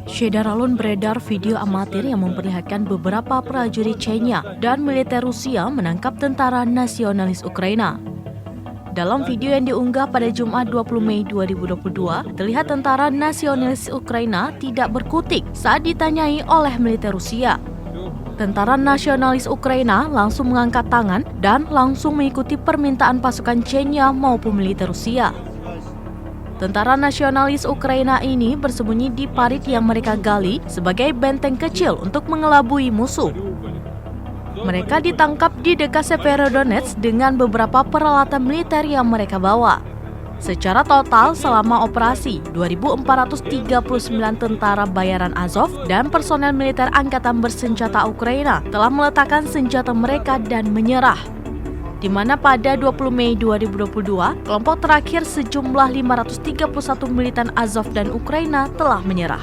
Shedaralun beredar video amatir yang memperlihatkan beberapa prajurit Chechnya dan militer Rusia menangkap tentara nasionalis Ukraina. Dalam video yang diunggah pada Jumat 20 Mei 2022, terlihat tentara nasionalis Ukraina tidak berkutik saat ditanyai oleh militer Rusia. Tentara nasionalis Ukraina langsung mengangkat tangan dan langsung mengikuti permintaan pasukan Chechnya maupun militer Rusia. Tentara nasionalis Ukraina ini bersembunyi di parit yang mereka gali sebagai benteng kecil untuk mengelabui musuh. Mereka ditangkap di dekat Severodonetsk dengan beberapa peralatan militer yang mereka bawa. Secara total selama operasi, 2.439 tentara bayaran Azov dan personel militer angkatan bersenjata Ukraina telah meletakkan senjata mereka dan menyerah. Di mana pada 20 Mei 2022, kelompok terakhir sejumlah 531 militan Azov dan Ukraina telah menyerah.